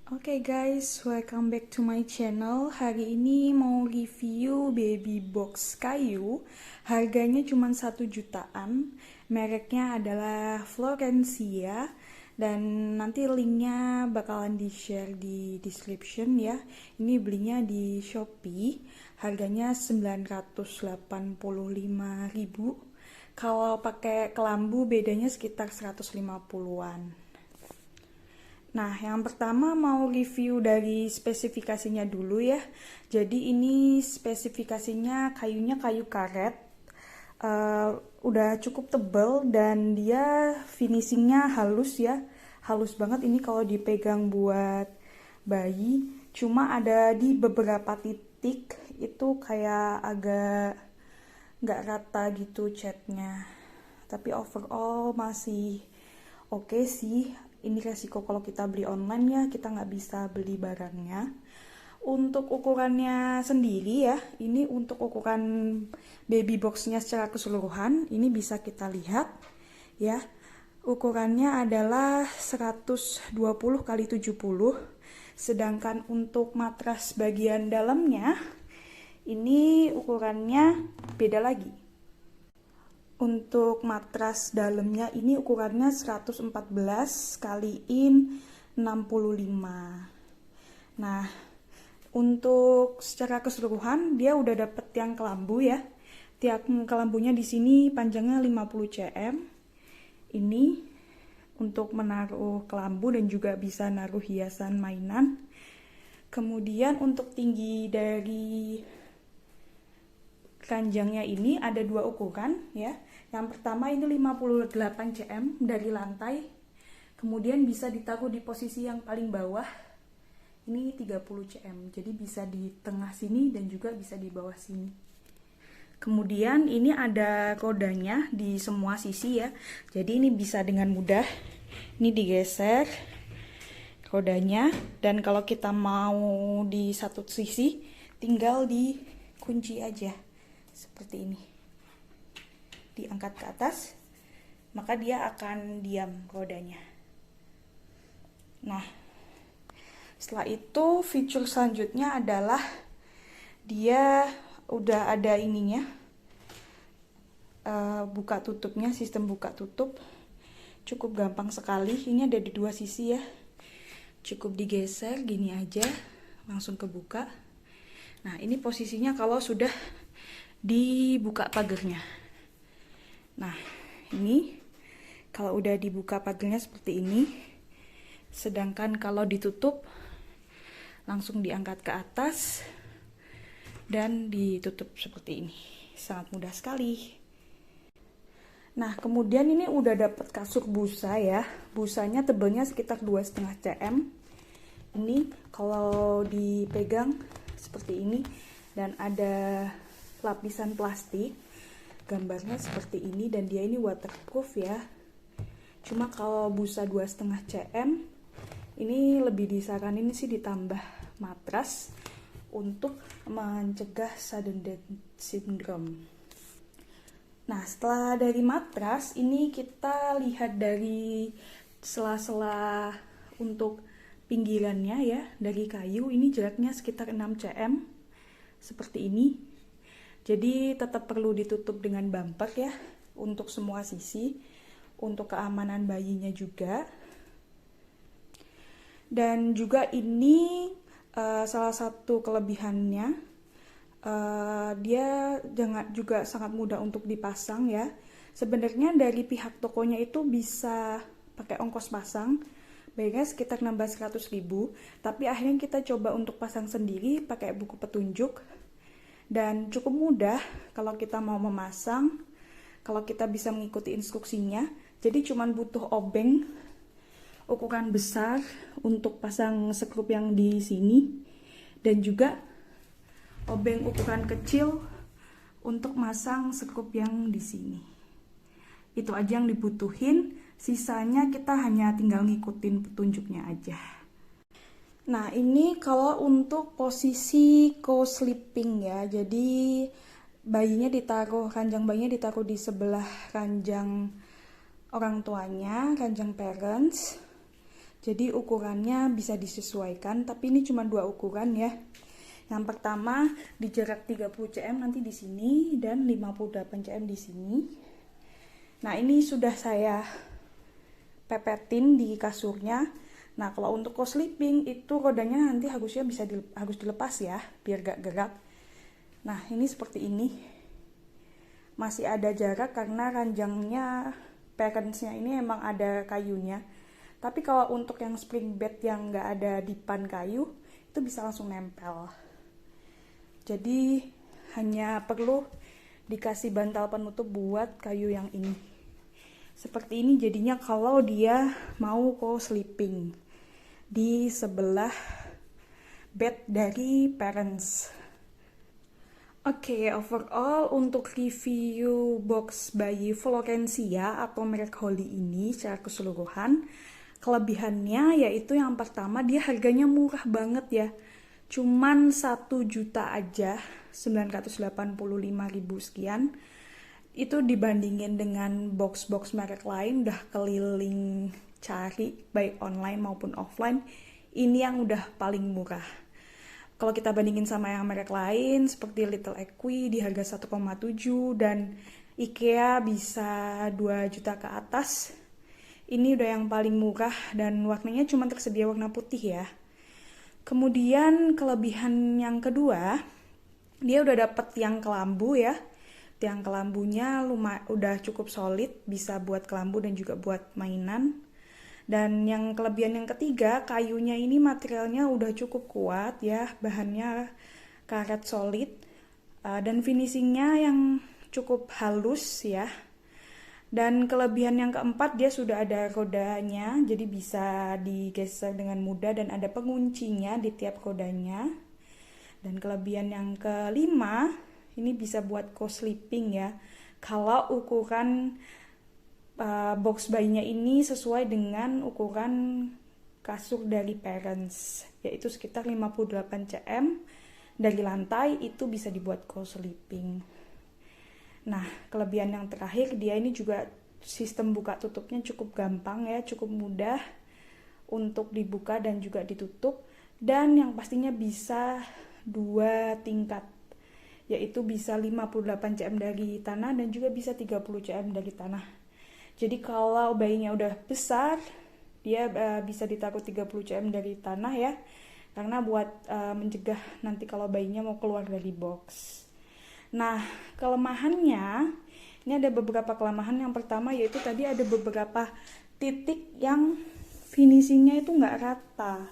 Oke guys, welcome back to my channel. Hari ini mau review baby box kayu. Harganya cuma 1 jutaan. Mereknya adalah Florencia. Dan nanti linknya bakalan di-share di description ya. Ini belinya di Shopee. Harganya 985.000. Kalau pakai kelambu bedanya sekitar 150-an. Nah, yang pertama mau review dari spesifikasinya dulu ya. Jadi ini spesifikasinya kayunya kayu karet. Udah cukup tebal dan dia finishingnya halus ya. Halus banget ini kalau dipegang buat bayi. Cuma ada di beberapa titik itu kayak agak nggak rata gitu catnya. Tapi overall masih oke sih. Ini resiko kalau kita beli online ya, kita nggak bisa beli barangnya. Untuk ukurannya sendiri ya, ini untuk ukuran baby boxnya secara keseluruhan, ini bisa kita lihat ya. Ukurannya adalah 120 x 70. Sedangkan untuk matras bagian dalamnya, ini ukurannya beda lagi. Untuk matras dalamnya ini ukurannya 114 kaliin 65. Nah, untuk secara keseluruhan dia udah dapet yang kelambu ya. Tiap kelambunya di sini panjangnya 50 cm. Ini untuk menaruh kelambu dan juga bisa naruh hiasan mainan. Kemudian untuk tinggi dari keranjangnya ini ada 2 ukuran ya. Yang pertama ini 58 cm dari lantai. Kemudian bisa ditaruh di posisi yang paling bawah. Ini 30 cm. Jadi bisa di tengah sini dan juga bisa di bawah sini. Kemudian ini ada rodanya di semua sisi ya. Jadi ini bisa dengan mudah ini digeser rodanya, dan kalau kita mau di satu sisi tinggal dikunci aja. Seperti ini, diangkat ke atas, maka dia akan diam rodanya. Nah, setelah itu fitur selanjutnya adalah dia udah ada ininya, buka tutupnya, sistem buka tutup cukup gampang sekali. Ini ada di 2 sisi ya, cukup digeser gini aja langsung kebuka. Nah, ini posisinya kalau sudah dibuka pagarnya. Nah, ini kalau udah dibuka pagarnya seperti ini. Sedangkan kalau ditutup langsung diangkat ke atas dan ditutup seperti ini. Sangat mudah sekali. Nah, kemudian ini udah dapet kasur busa ya. Busanya tebelnya sekitar 2,5 cm. Ini kalau dipegang seperti ini, dan ada lapisan plastik, gambarnya seperti ini, dan dia ini waterproof ya. Cuma kalau busa 2,5 cm ini lebih disaranin sih ditambah matras untuk mencegah sudden death syndrome. Nah, setelah dari matras ini kita lihat dari sela-sela untuk pinggirannya ya, dari kayu ini jaraknya sekitar 6 cm seperti ini. Jadi tetap perlu ditutup dengan bumper ya untuk semua sisi, untuk keamanan bayinya juga. Dan juga ini salah satu kelebihannya, dia juga sangat mudah untuk dipasang ya. Sebenarnya dari pihak tokonya itu bisa pakai ongkos pasang, bayarnya sekitar 16.000, tapi akhirnya kita coba untuk pasang sendiri pakai buku petunjuk. Dan cukup mudah kalau kita mau memasang, kalau kita bisa mengikuti instruksinya. Jadi cuman butuh obeng ukuran besar untuk pasang skrup yang di sini, dan juga obeng ukuran kecil untuk masang skrup yang di sini. Itu aja yang dibutuhin, sisanya kita hanya tinggal ngikutin petunjuknya aja. Nah, ini kalau untuk posisi co-sleeping ya. Jadi ranjang bayinya ditaruh di sebelah ranjang orang tuanya, ranjang parents. Jadi ukurannya bisa disesuaikan, tapi ini cuma 2 ukuran ya. Yang pertama di jarak 30 cm nanti di sini dan 58 cm di sini. Nah, ini sudah saya pepetin di kasurnya. Nah, kalau untuk co-sleeping itu rodanya nanti harusnya harus dilepas ya, biar gak gerak. Nah, ini seperti ini. Masih ada jarak karena ranjangnya, parentsnya ini emang ada kayunya. Tapi kalau untuk yang spring bed yang gak ada dipan kayu, itu bisa langsung nempel. Jadi hanya perlu dikasih bantal penutup buat kayu yang ini. Seperti ini jadinya kalau dia mau co-sleeping di sebelah bed dari parents. Oke, overall untuk review box bayi Florencia atau merek Holly ini secara keseluruhan, kelebihannya yaitu yang pertama dia harganya murah banget ya. Cuman 1 juta aja, 985.000 sekian. Itu dibandingin dengan box-box merek lain udah keliling cari baik online maupun offline, ini yang udah paling murah. Kalau kita bandingin sama yang merek lain seperti Little Equi di harga 1,7 dan IKEA bisa 2 juta ke atas. Ini udah yang paling murah dan warnanya cuma tersedia warna putih ya. Kemudian kelebihan yang kedua, dia udah dapet tiang kelambu ya. Tiang kelambunya udah cukup solid, bisa buat kelambu dan juga buat mainan. Dan yang kelebihan yang ketiga, kayunya ini materialnya udah cukup kuat ya, bahannya karet solid, dan finishingnya yang cukup halus ya. Dan kelebihan yang keempat, dia sudah ada rodanya, jadi bisa digeser dengan mudah dan ada penguncinya di tiap rodanya. Dan kelebihan yang kelima, ini bisa buat co-sleeping ya. Kalau ukuran box bayinya ini sesuai dengan ukuran kasur dari parents, yaitu sekitar 58 cm dari lantai, itu bisa dibuat co-sleeping. Nah, kelebihan yang terakhir, dia ini juga sistem buka tutupnya cukup gampang ya, cukup mudah untuk dibuka dan juga ditutup. Dan yang pastinya bisa 2 tingkat, yaitu bisa 58 cm dari tanah dan juga bisa 30 cm dari tanah. Jadi kalau bayinya udah besar, dia bisa ditaruh 30 cm dari tanah ya, karena buat mencegah nanti kalau bayinya mau keluar dari box. Nah, kelemahannya, ini ada beberapa kelemahan. Yang pertama yaitu tadi ada beberapa titik yang finishingnya itu nggak rata.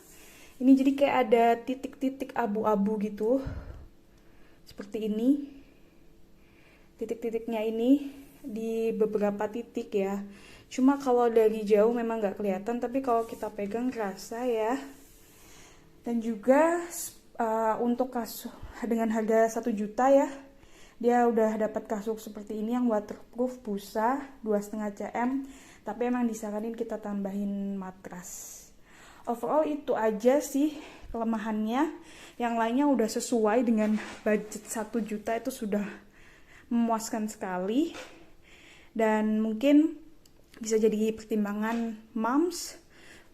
Ini jadi kayak ada titik-titik abu-abu gitu, seperti ini. Titik-titiknya ini di beberapa titik ya. Cuma kalau dari jauh memang nggak kelihatan, tapi kalau kita pegang kerasa ya. Dan juga untuk kasur dengan harga 1 juta ya, dia udah dapat kasur seperti ini yang waterproof, busa 2,5 cm, tapi emang disaranin kita tambahin matras. Overall itu aja sih kelemahannya. Yang lainnya udah sesuai dengan budget 1 juta, itu sudah memuaskan sekali. Dan mungkin bisa jadi pertimbangan moms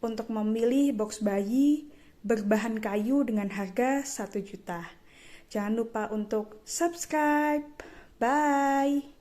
untuk memilih box bayi berbahan kayu dengan harga 1 juta. Jangan lupa untuk subscribe. Bye!